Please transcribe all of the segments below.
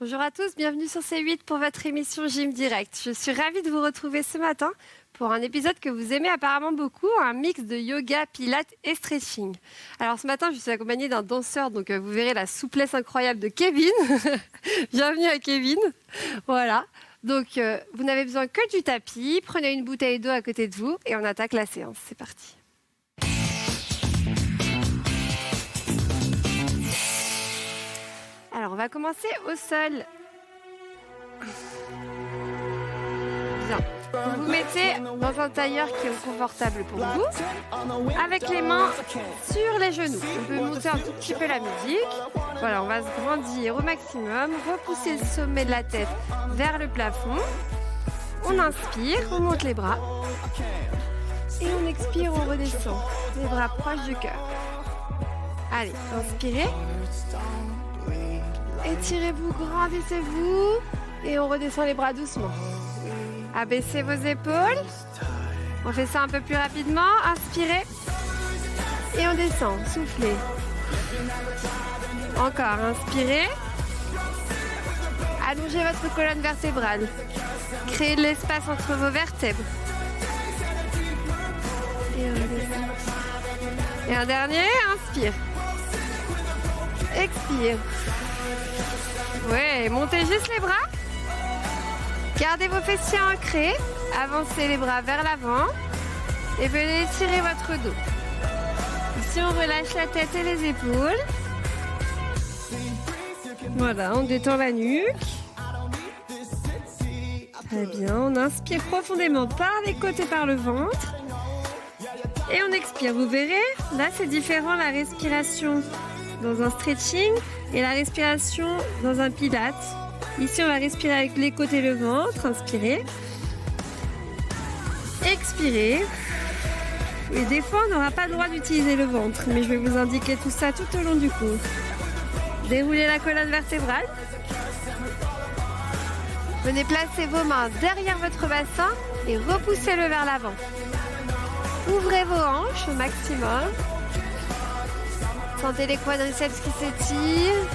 Bonjour à tous, bienvenue sur C8 pour votre émission Gym Direct. Je suis ravie de vous retrouver ce matin pour un épisode que vous aimez apparemment beaucoup, un mix de yoga, pilates et stretching. Alors ce matin, je suis accompagnée d'un danseur, donc vous verrez la souplesse incroyable de Kevin. Bienvenue à Kevin. Voilà. Donc vous n'avez besoin que du tapis, prenez une bouteille d'eau à côté de vous et on attaque la séance. C'est parti. Alors, on va commencer au sol. Bien. Vous vous mettez dans un tailleur qui est confortable pour vous, avec les mains sur les genoux. On peut monter un tout petit peu la musique. Voilà, on va se grandir au maximum, repousser le sommet de la tête vers le plafond. On inspire, on monte les bras. Et on expire, on redescend. Les bras proches du cœur. Allez, inspirez. Étirez-vous, grandissez-vous et on redescend les bras doucement. Abaissez vos épaules. On fait ça un peu plus rapidement. Inspirez et on descend. Soufflez. Encore, inspirez. Allongez votre colonne vertébrale. Créez de l'espace entre vos vertèbres. Et on redescend. Et un dernier, inspire. Expire. Ouais, montez juste les bras. Gardez vos fessiers ancrés. Avancez les bras vers l'avant. Et venez étirer votre dos. Ici, on relâche la tête et les épaules. Voilà, on détend la nuque. Très bien, on inspire profondément par les côtes et par le ventre. Et on expire, vous verrez, là c'est différent la respiration dans un stretching et la respiration dans un pilates. Ici, on va respirer avec les côtes et le ventre. Inspirez. Expirez. Et des fois, on n'aura pas le droit d'utiliser le ventre, mais je vais vous indiquer tout ça tout au long du cours. Déroulez la colonne vertébrale. Venez placer vos mains derrière votre bassin et repoussez-le vers l'avant. Ouvrez vos hanches au maximum. Sentez les quadriceps qui s'étirent.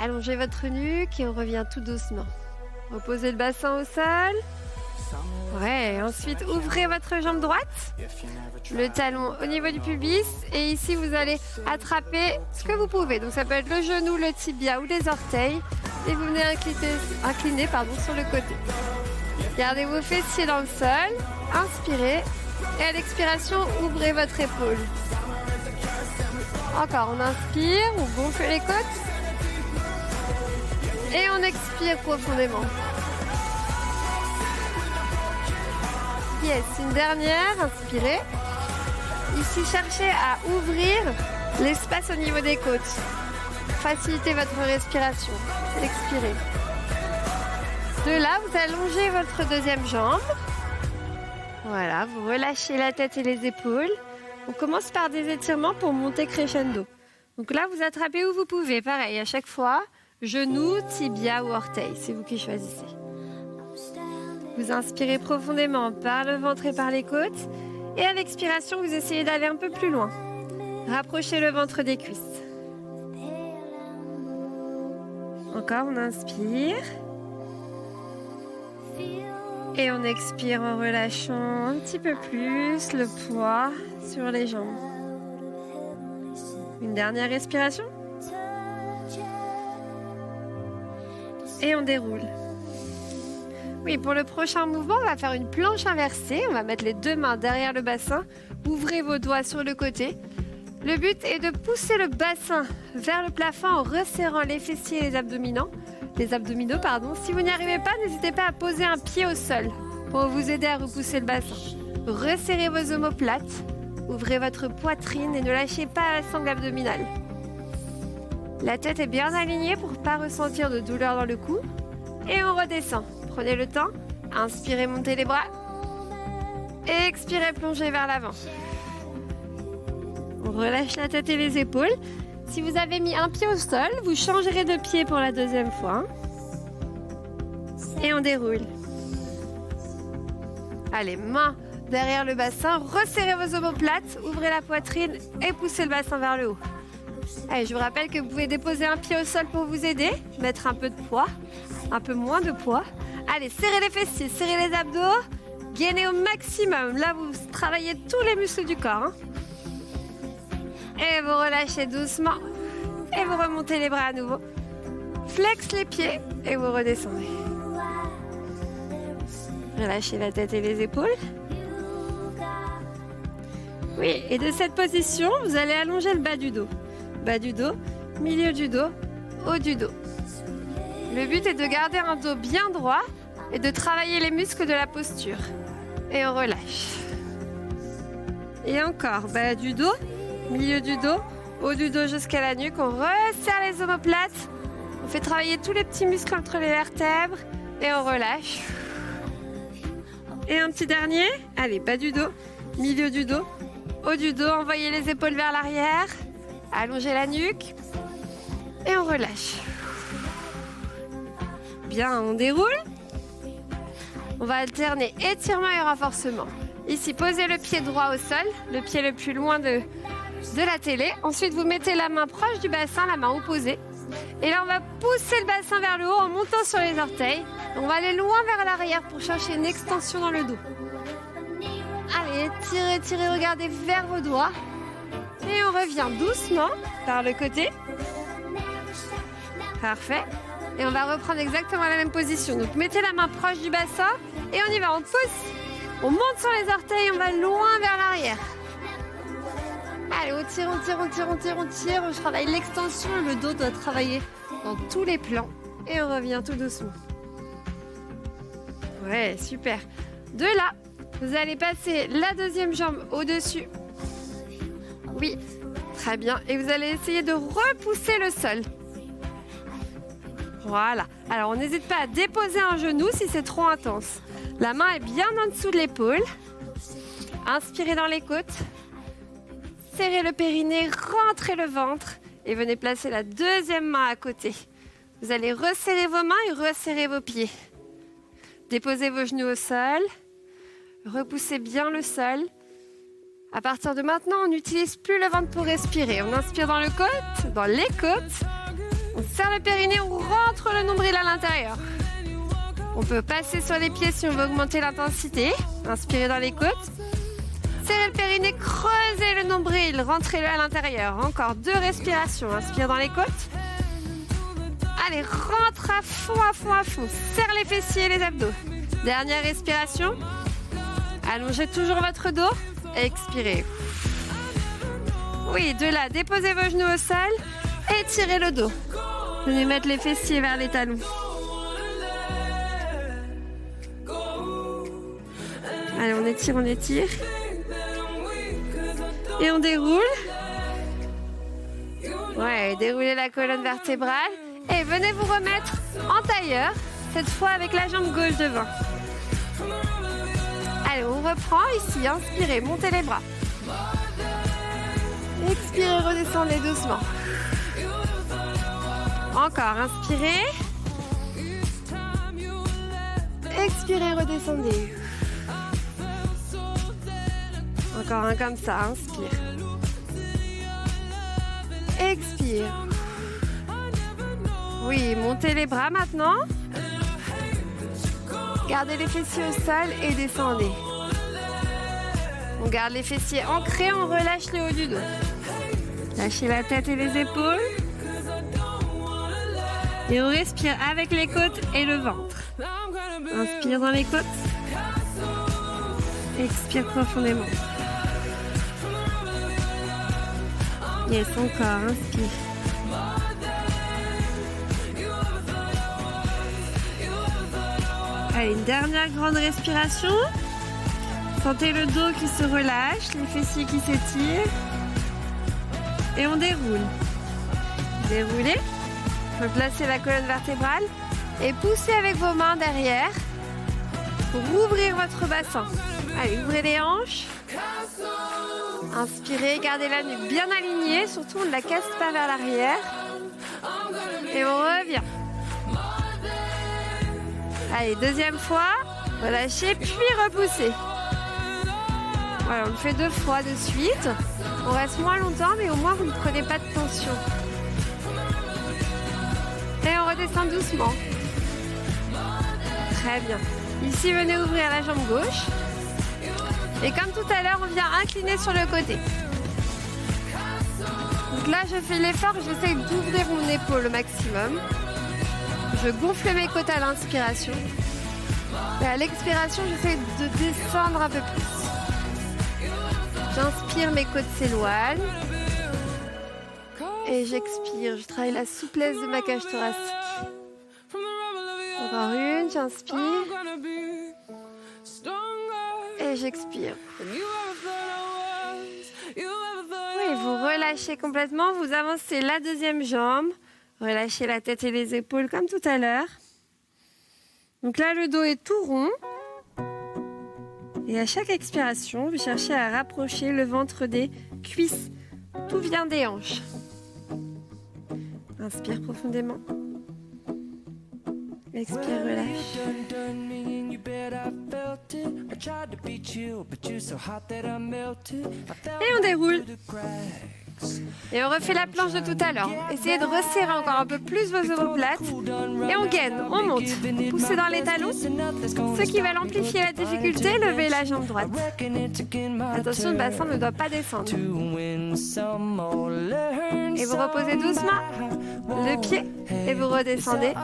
Allongez votre nuque et on revient tout doucement. Reposez le bassin au sol. Ouais, ensuite ouvrez votre jambe droite. Le talon au niveau du pubis. Et ici, vous allez attraper ce que vous pouvez. Donc ça peut être le genou, le tibia ou les orteils. Et vous venez incliner sur le côté. Gardez vos fessiers dans le sol. Inspirez. Et à l'expiration, ouvrez votre épaule. Encore, on inspire, on gonfle les côtes. Et on expire profondément. Yes, une dernière, inspirez. Ici, cherchez à ouvrir l'espace au niveau des côtes. Facilitez votre respiration. Expirez. De là, vous allongez votre deuxième jambe. Voilà, vous relâchez la tête et les épaules. On commence par des étirements pour monter crescendo. Donc là, vous attrapez où vous pouvez. Pareil, à chaque fois, genou, tibia ou orteil. C'est vous qui choisissez. Vous inspirez profondément par le ventre et par les côtes. Et à l'expiration, vous essayez d'aller un peu plus loin. Rapprochez le ventre des cuisses. Encore, on inspire. Et on expire en relâchant un petit peu plus le poids sur les jambes. Une dernière respiration. Et on déroule. Oui, pour le prochain mouvement, on va faire une planche inversée. On va mettre les deux mains derrière le bassin. Ouvrez vos doigts sur le côté. Le but est de pousser le bassin vers le plafond en resserrant les fessiers et les abdominaux. Si vous n'y arrivez pas, n'hésitez pas à poser un pied au sol pour vous aider à repousser le bassin. Resserrez vos omoplates, ouvrez votre poitrine et ne lâchez pas la sangle abdominale. La tête est bien alignée pour ne pas ressentir de douleur dans le cou. Et on redescend. Prenez le temps. Inspirez, montez les bras. Et expirez, plongez vers l'avant. On relâche la tête et les épaules. Si vous avez mis un pied au sol, vous changerez de pied pour la deuxième fois. Et on déroule. Allez, main derrière le bassin, resserrez vos omoplates, ouvrez la poitrine et poussez le bassin vers le haut. Allez, je vous rappelle que vous pouvez déposer un pied au sol pour vous aider, mettre un peu de poids, un peu moins de poids. Allez, serrez les fessiers, serrez les abdos, gainez au maximum. Là, vous travaillez tous les muscles du corps. Et vous relâchez doucement. Et vous remontez les bras à nouveau. Flex les pieds et vous redescendez. Relâchez la tête et les épaules. Oui, et de cette position, vous allez allonger le bas du dos. Bas du dos, milieu du dos, haut du dos. Le but est de garder un dos bien droit et de travailler les muscles de la posture. Et on relâche. Et encore, bas du dos, milieu du dos, haut du dos jusqu'à la nuque. On resserre les omoplates. On fait travailler tous les petits muscles entre les vertèbres. Et on relâche. Et un petit dernier. Allez, bas du dos, milieu du dos, haut du dos. Envoyez les épaules vers l'arrière. Allongez la nuque. Et on relâche. Bien, on déroule. On va alterner étirement et renforcement. Ici, posez le pied droit au sol, le pied le plus loin de la télé. Ensuite, vous mettez la main proche du bassin, la main opposée. Et là, on va pousser le bassin vers le haut en montant sur les orteils. On va aller loin vers l'arrière pour chercher une extension dans le dos. Allez, tirez, tirez, regardez vers vos doigts. Et on revient doucement par le côté. Parfait. Et on va reprendre exactement la même position. Donc, mettez la main proche du bassin et on y va. On pousse. On monte sur les orteils, on va loin vers l'arrière. Allez, on tire, on tire, on tire, on tire, on tire. On travaille l'extension. Le dos doit travailler dans tous les plans. Et on revient tout doucement. Ouais, super. De là, vous allez passer la deuxième jambe au-dessus. Oui, très bien. Et vous allez essayer de repousser le sol. Voilà. Alors, on n'hésite pas à déposer un genou si c'est trop intense. La main est bien en dessous de l'épaule. Inspirez dans les côtes. Serrez le périnée, rentrez le ventre. Et venez placer la deuxième main à côté. Vous allez resserrer vos mains et resserrer vos pieds. Déposez vos genoux au sol. Repoussez bien le sol. À partir de maintenant, on n'utilise plus le ventre pour respirer. On inspire dans les côtes. On serre le périnée, on rentre le nombril à l'intérieur. On peut passer sur les pieds si on veut augmenter l'intensité. Inspirez dans les côtes. Serrez le périnée, creusez le nombril, rentrez-le à l'intérieur. Encore 2 respirations. Inspire dans les côtes. Allez, rentre à fond, à fond, à fond. Serre les fessiers et les abdos. Dernière respiration. Allongez toujours votre dos. Expirez. Oui, de là, déposez vos genoux au sol. Étirez le dos. Venez mettre les fessiers vers les talons. Allez, on étire, on étire. Et on déroule. Ouais, déroulez la colonne vertébrale. Et venez vous remettre en tailleur, cette fois avec la jambe gauche devant. Allez, on reprend ici. Inspirez, montez les bras. Expirez, redescendez doucement. Encore, inspirez. Expirez, redescendez. Encore un comme ça, inspire. Expire. Oui, montez les bras maintenant. Gardez les fessiers au sol et descendez. On garde les fessiers ancrés, on relâche le haut du dos. Lâchez la tête et les épaules. Et on respire avec les côtes et le ventre. Inspire dans les côtes. Expire profondément. Yes, encore, inspire. Allez, une dernière grande respiration. Sentez le dos qui se relâche, les fessiers qui s'étirent. Et on déroule. Déroulez. Replacez la colonne vertébrale et poussez avec vos mains derrière pour ouvrir votre bassin. Allez, ouvrez les hanches. Inspirez, gardez la nuque bien alignée, surtout on ne la casse pas vers l'arrière. Et on revient. Allez, deuxième fois, relâchez puis repoussez. Voilà, on le fait 2 fois de suite. On reste moins longtemps, mais au moins vous ne prenez pas de tension. Et on redescend doucement. Très bien. Ici, venez ouvrir la jambe gauche. Et comme tout à l'heure, on vient incliner sur le côté. Donc là, je fais l'effort, j'essaie d'ouvrir mon épaule au maximum. Je gonfle mes côtes à l'inspiration. Et à l'expiration, j'essaie de descendre un peu plus. J'inspire, mes côtes s'éloignent. Et j'expire, je travaille la souplesse de ma cage thoracique. Encore une, j'inspire. Et j'expire. Oui, vous relâchez complètement, vous avancez la deuxième jambe. Relâchez la tête et les épaules comme tout à l'heure. Donc là, le dos est tout rond. Et à chaque expiration, vous cherchez à rapprocher le ventre des cuisses. Tout vient des hanches. Inspire profondément. Expire, relâche. Et on déroule. Et on refait la planche de tout à l'heure. Essayez de resserrer encore un peu plus vos omoplates. Et on gaine, on monte. Poussez dans les talons. Ceux qui veulent amplifier la difficulté, levez la jambe droite. Attention, le bassin ne doit pas descendre. Et vous reposez doucement le pied. Et vous redescendez.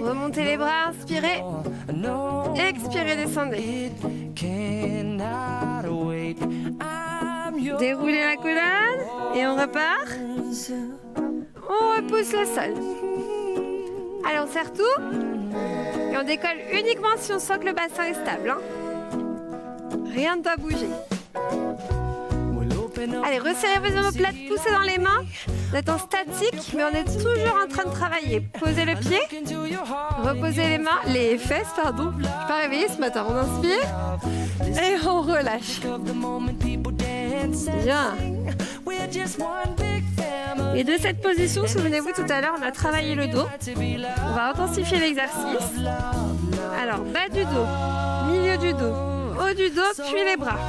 Remontez les bras, inspirez. Expirez, descendez. Déroulez la colonne et on repart. On repousse le sol. Allez, on serre tout. Et on décolle uniquement si on sent que le bassin est stable. Hein. Rien ne doit bouger. Allez, resserrez vos omoplates, poussez dans les mains. Vous êtes en statique, mais on est toujours en train de travailler. Posez le pied. Reposez les mains, les fesses, pardon. Je ne suis pas réveillée ce matin. On inspire. Et on relâche. Bien. Et de cette position, souvenez-vous, tout à l'heure, on a travaillé le dos. On va intensifier l'exercice. Alors, bas du dos, milieu du dos, haut du dos, puis les bras,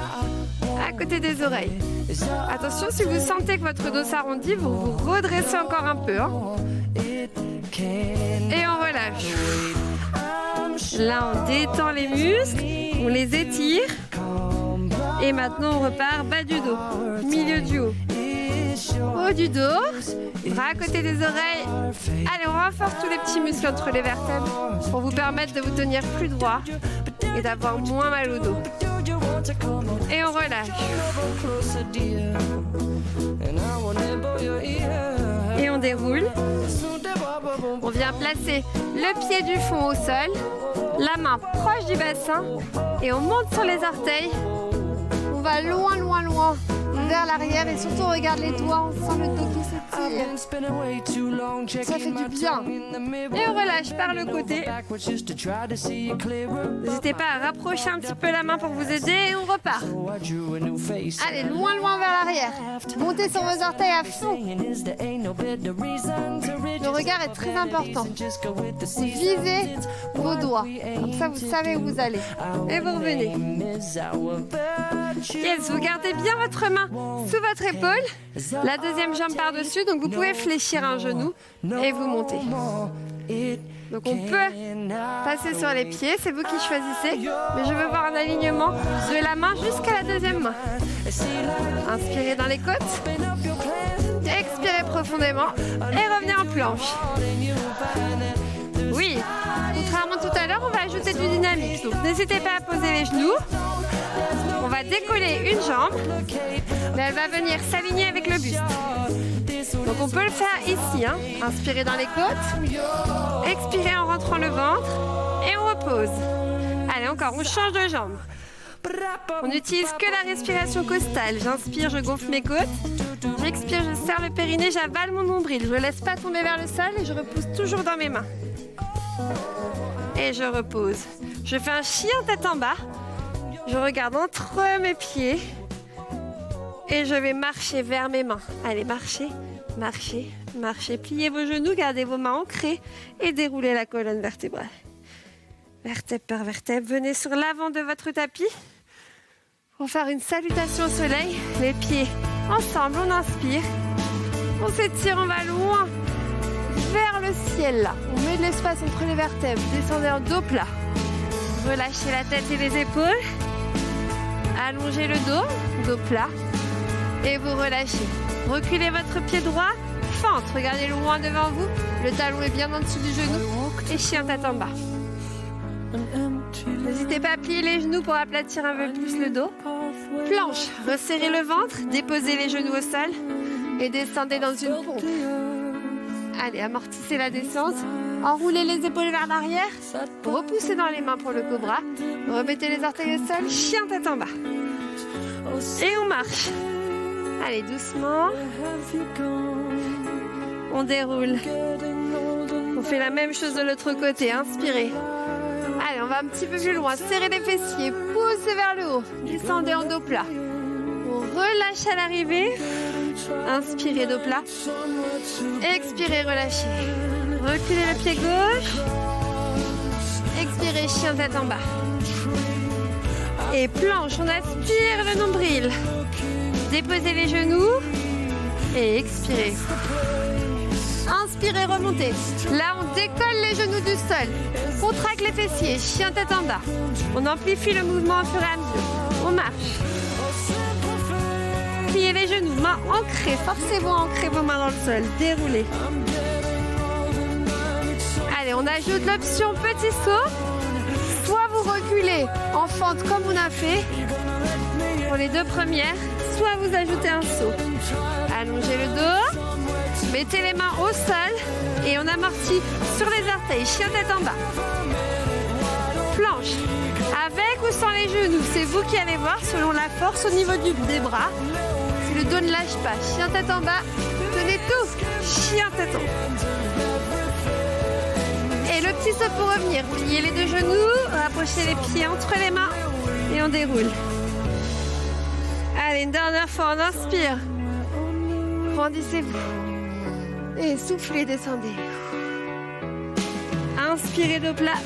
à côté des oreilles. Attention, si vous sentez que votre dos s'arrondit, vous vous redressez encore un peu. Hein. Et on relâche. Là, on détend les muscles, on les étire. Et maintenant, on repart bas du dos, milieu du haut, haut du dos, bras à côté des oreilles. Allez, on renforce tous les petits muscles entre les vertèbres pour vous permettre de vous tenir plus droit et d'avoir moins mal au dos. Et on relâche. Et on déroule. On vient placer le pied du fond au sol, la main proche du bassin et on monte sur les orteils. On va loin, loin, loin vers l'arrière et surtout on regarde les doigts, on sent le dos qui s'étire. Ça fait du bien. Et on relâche par le côté. N'hésitez pas à rapprocher un petit peu la main pour vous aider et on repart. Allez, loin, loin vers l'arrière. Montez sur vos orteils à fond. Le regard est très important. Vous visez vos doigts. Comme ça, vous savez où vous allez. Et vous revenez. Yes, vous gardez bien votre main sous votre épaule. La deuxième jambe par-dessus. Donc, vous pouvez fléchir un genou et vous montez. Donc, on peut passer sur les pieds. C'est vous qui choisissez. Mais je veux voir un alignement de la main jusqu'à la deuxième main. Inspirez dans les côtes. Expirez profondément. Et revenez en planche. Oui, contrairement à tout à l'heure, on va ajouter du dynamique. Donc, n'hésitez pas à poser les genoux. On va décoller une jambe, mais elle va venir s'aligner avec le buste. Donc on peut le faire ici, hein. Inspirez dans les côtes, expirez en rentrant le ventre et on repose. Allez, encore, on change de jambe. On n'utilise que la respiration costale. J'inspire, je gonfle mes côtes. J'expire, je serre le périnée, j'avale mon nombril. Je ne laisse pas tomber vers le sol et je repousse toujours dans mes mains. Et je repose. Je fais un chien tête en bas. Je regarde entre mes pieds et je vais marcher vers mes mains. Allez, marchez, marchez, marchez. Pliez vos genoux, gardez vos mains ancrées et déroulez la colonne vertébrale. Vertèbre par vertèbre. Venez sur l'avant de votre tapis. Pour faire une salutation au soleil, les pieds ensemble, on inspire. On s'étire, on va loin, vers le ciel là. On met de l'espace entre les vertèbres, descendez en dos plat. Relâchez la tête et les épaules. Allongez le dos plat. Et vous relâchez. Reculez votre pied droit, fente, regardez loin devant vous. Le talon est bien en dessous du genou. Et chien tête en bas. N'hésitez pas à plier les genoux pour aplatir un peu plus le dos. Planche, resserrez le ventre, déposez les genoux au sol et descendez dans une pompe. Allez, amortissez la descente. Enroulez les épaules vers l'arrière. Repoussez dans les mains pour le cobra. Remettez les orteils au sol, chien tête en bas. Et on marche. Allez, doucement. On déroule. On fait la même chose de l'autre côté. Inspirez. Allez, on va un petit peu plus loin. Serrez les fessiers. Poussez vers le haut. Descendez en dos plat. On relâche à l'arrivée. Inspirez, dos plat. Expirez, relâchez. Reculez le pied gauche. Expirez, chien tête en bas. Et planche, on aspire le nombril. Déposez les genoux. Et expirez. Inspirez, remontez. Là, on décolle les genoux du sol. Contracte les fessiers, chien tête en bas. On amplifie le mouvement au fur et à mesure. On marche. Pliez les genoux, mains ancrées. Forcez-vous à ancrer vos mains dans le sol. Déroulez. Allez, on ajoute l'option petit saut. Soit vous reculez en fente comme on a fait pour les deux premières, soit vous ajoutez un saut. Allongez le dos. Mettez les mains au sol et on amortit sur les orteils, chien tête en bas. Planche, avec ou sans les genoux, c'est vous qui allez voir selon la force au niveau des bras. Si le dos ne lâche pas, chien tête en bas, tenez tout, chien tête en bas. Et le petit saut pour revenir, pliez les deux genoux, rapprochez les pieds entre les mains et on déroule. Allez, une dernière fois, on inspire. Grandissez-vous. Et soufflez, descendez. Inspirez, dos plat.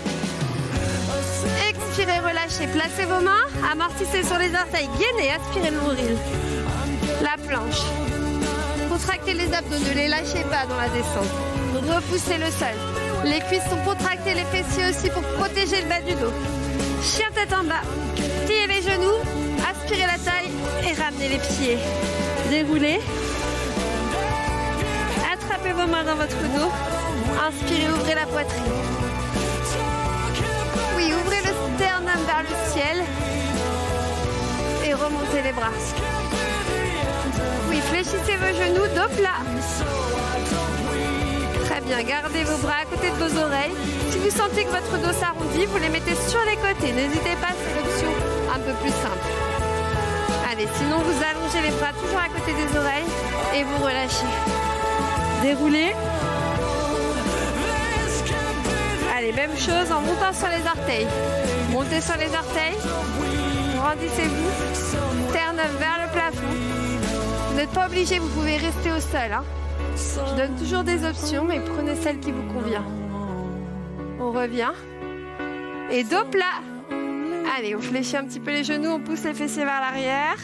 Expirez, relâchez. Placez vos mains, amortissez sur les orteils. Gainez, aspirez le nombril. La planche. Contractez les abdos, ne les lâchez pas dans la descente. Repoussez le sol. Les cuisses sont contractées, les fessiers aussi pour protéger le bas du dos. Chien tête en bas. Pliez les genoux, aspirez la taille et ramenez les pieds. Déroulez. Attrapez vos mains dans votre dos. Inspirez, ouvrez la poitrine. Oui, ouvrez le sternum vers le ciel. Et remontez les bras. Oui, fléchissez vos genoux, dos plat. Très bien, gardez vos bras à côté de vos oreilles. Si vous sentez que votre dos s'arrondit, vous les mettez sur les côtés. N'hésitez pas, c'est l'option un peu plus simple. Allez, sinon vous allongez les bras toujours à côté des oreilles et vous relâchez. Déroulez. Allez, même chose en montant sur les orteils. Montez sur les orteils. Grandissez-vous. Sternum vers le plafond. Vous n'êtes pas obligé, vous pouvez rester au sol. Je donne toujours des options, mais prenez celle qui vous convient. On revient. Et dos plat. Allez, on fléchit un petit peu les genoux, on pousse les fessiers vers l'arrière.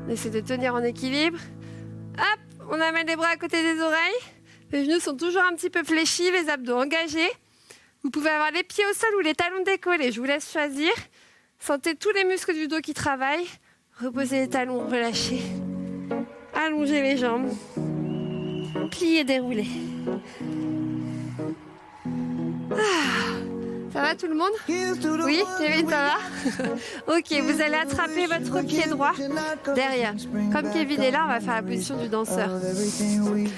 On essaie de tenir en équilibre. Hop, on amène les bras à côté des oreilles. Les genoux sont toujours un petit peu fléchis, les abdos engagés. Vous pouvez avoir les pieds au sol ou les talons décollés, je vous laisse choisir. Sentez tous les muscles du dos qui travaillent. Reposez les talons, relâchez. Allongez les jambes. Pliez, déroulez. Ça va tout le monde? Oui, Kevin, ça va? Ok, vous allez attraper votre pied droit derrière. Comme Kevin est là, on va faire la position du danseur.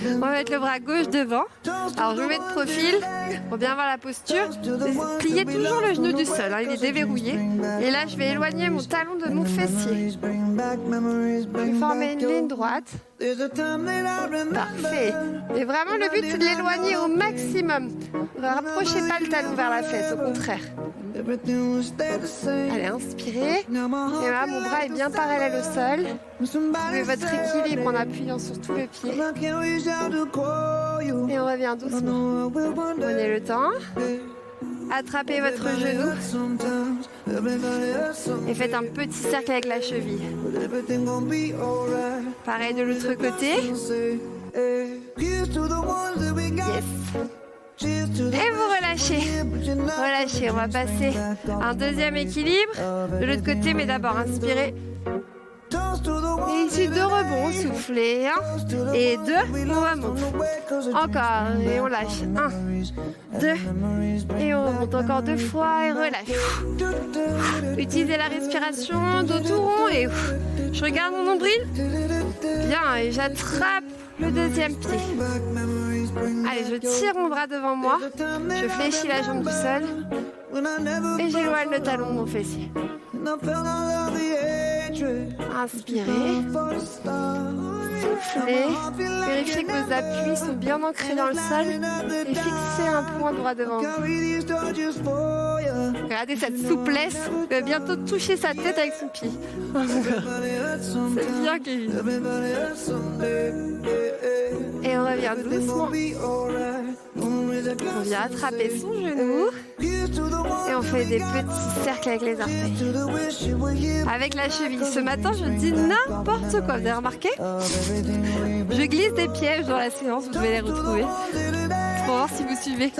On va mettre le bras gauche devant. Alors, je me mets de profil pour bien voir la posture. Pliez toujours le genou du sol, il est déverrouillé. Et là, je vais éloigner mon talon de mon fessier. Je vais former une ligne droite. Parfait. Et vraiment, le but, c'est de l'éloigner au maximum. Ne rapprochez pas le talon vers la fesse, au contraire. Allez, inspirez. Et là, mon bras est bien parallèle au sol. Trouvez votre équilibre en appuyant sur tout le pied. Et on revient doucement. Prenez le temps. Attrapez votre genou et faites un petit cercle avec la cheville. Pareil de l'autre côté. Yes. Et vous relâchez. Relâchez. On va passer un deuxième équilibre de l'autre côté, mais d'abord inspirez. Et ici 2 rebonds, soufflez, 1 et 2, on remonte. Encore, et on lâche, 1, 2, et on remonte encore 2 fois et relâche. Utilisez la respiration, dos tout rond et je regarde mon nombril. Bien, et j'attrape le deuxième pied. Allez, je tire mon bras devant moi, je fléchis la jambe du sol et j'éloigne le talon de mon fessier. Inspirez, soufflez, vérifiez que vos appuis sont bien ancrés dans le sol et fixez un point droit devant vous. Regardez cette souplesse, il va bientôt toucher sa tête avec son pied. C'est bien, Kevin. Et on revient doucement. On vient attraper son genou et on fait des petits cercles avec les orteils. Avec la cheville. Ce matin, je dis n'importe quoi. Vous avez remarqué? Je glisse des pièges dans la séance, vous devez les retrouver. Pour voir si vous suivez.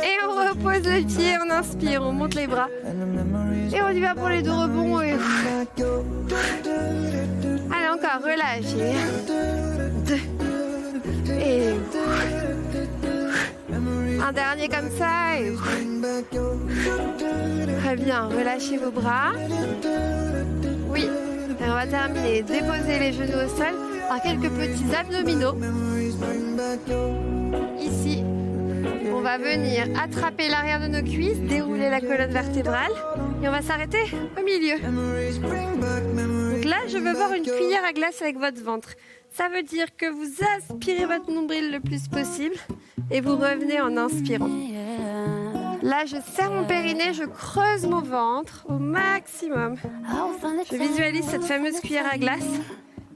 Et on repose les pieds, on inspire, on monte les bras. Et on y va pour les 2 rebonds. Et... Allez, encore, relâchez. 2. Et... Un dernier comme ça. Et... Très bien, relâchez vos bras. Oui, et on va terminer. Déposez les genoux au sol par quelques petits abdominaux. Ici, on va venir attraper l'arrière de nos cuisses, dérouler la colonne vertébrale et on va s'arrêter au milieu. Donc là, je veux voir une cuillère à glace avec votre ventre. Ça veut dire que vous aspirez votre nombril le plus possible et vous revenez en inspirant. Là, je serre mon périnée, je creuse mon ventre au maximum. Je visualise cette fameuse cuillère à glace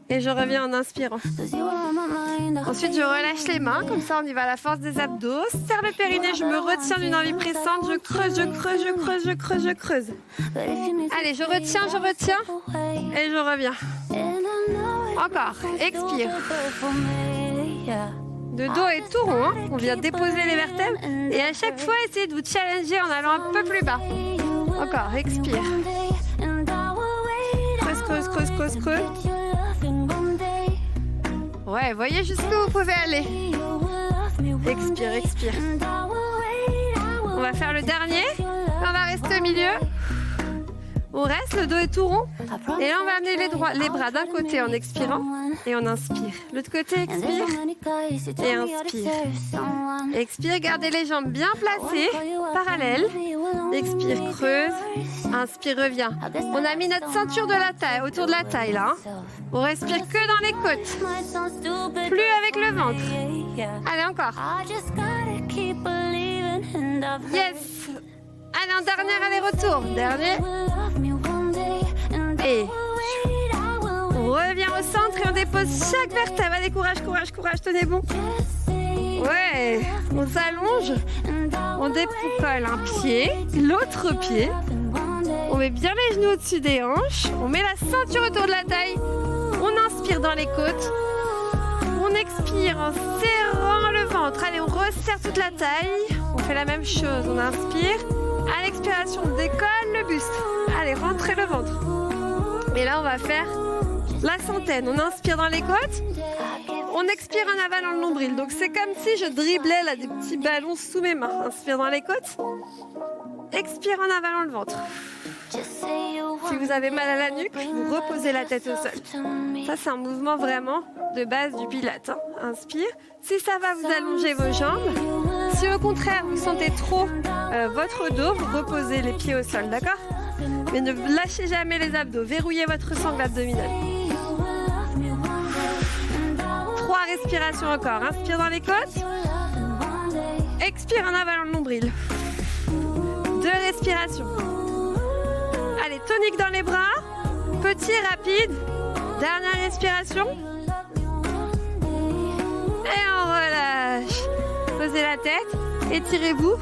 et je reviens en inspirant. Ensuite, je relâche les mains, comme ça on y va à la force des abdos. Serre le périnée, je me retiens d'une envie pressante, je creuse, je creuse, je creuse, je creuse, je creuse. Allez, je retiens et je reviens. Encore, expire. De dos et tout rond, on vient déposer les vertèbres et à chaque fois essayez de vous challenger en allant un peu plus bas. Encore, expire. Creuse, creuse, creuse, creuse, creuse. Ouais, voyez jusqu'où vous pouvez aller. Expire, expire. On va faire le dernier. On va rester au milieu. On reste, le dos est tout rond. Et là, on va amener les bras d'un côté en expirant et on inspire. L'autre côté, expire et inspire. Expire, gardez les jambes bien placées, parallèles. Expire, creuse. Inspire, reviens. On a mis notre ceinture de la taille, autour de la taille là. On respire que dans les côtes. Plus avec le ventre. Allez, encore. Yes. Allez, un dernier aller-retour. Dernier. Et on revient au centre et on dépose chaque vertèbre. Allez, courage, courage, courage, tenez bon. Ouais, on s'allonge. On décolle un pied, l'autre pied. On met bien les genoux au-dessus des hanches. On met la ceinture autour de la taille. On inspire dans les côtes. On expire en serrant le ventre. Allez, on resserre toute la taille. On fait la même chose. On inspire. À l'expiration, on décolle le buste. Allez, rentrez le ventre. Et là, on va faire la centaine. On inspire dans les côtes. On expire en avalant le nombril. Donc, c'est comme si je driblais là, des petits ballons sous mes mains. Inspire dans les côtes. Expire en avalant le ventre. Si vous avez mal à la nuque, vous reposez la tête au sol. Ça, c'est un mouvement vraiment de base du Pilates. Inspire. Si ça va, vous allongez vos jambes. Si au contraire, vous sentez trop votre dos, vous reposez les pieds au sol, d'accord? Mais ne lâchez jamais les abdos. Verrouillez votre sangle abdominale. 3 respirations encore. Inspire dans les côtes. Expire en avalant le nombril. 2 respirations. Allez, tonique dans les bras. Petit, rapide. Dernière respiration. Et on relâche. Posez la tête. Étirez-vous.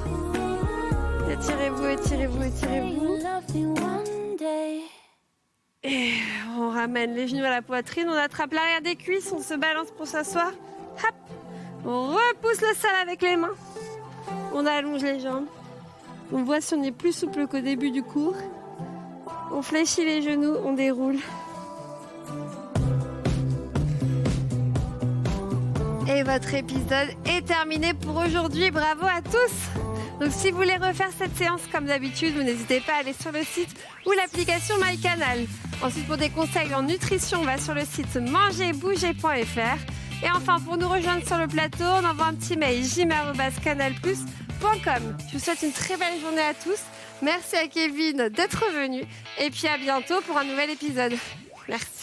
Étirez-vous, étirez-vous, étirez-vous. Et on ramène les genoux à la poitrine, on attrape l'arrière des cuisses, on se balance pour s'asseoir. Hop. On repousse le sol avec les mains. On allonge les jambes. On voit si on est plus souple qu'au début du cours. On fléchit les genoux, on déroule. Et votre épisode est terminé pour aujourd'hui. Bravo à tous! Donc si vous voulez refaire cette séance comme d'habitude, vous n'hésitez pas à aller sur le site ou l'application MyCanal. Ensuite, pour des conseils en nutrition, on va sur le site mangerbouger.fr. Et enfin, pour nous rejoindre sur le plateau, on envoie un petit mail jim@canalplus.com. Je vous souhaite une très belle journée à tous. Merci à Kevin d'être venu. Et puis à bientôt pour un nouvel épisode. Merci.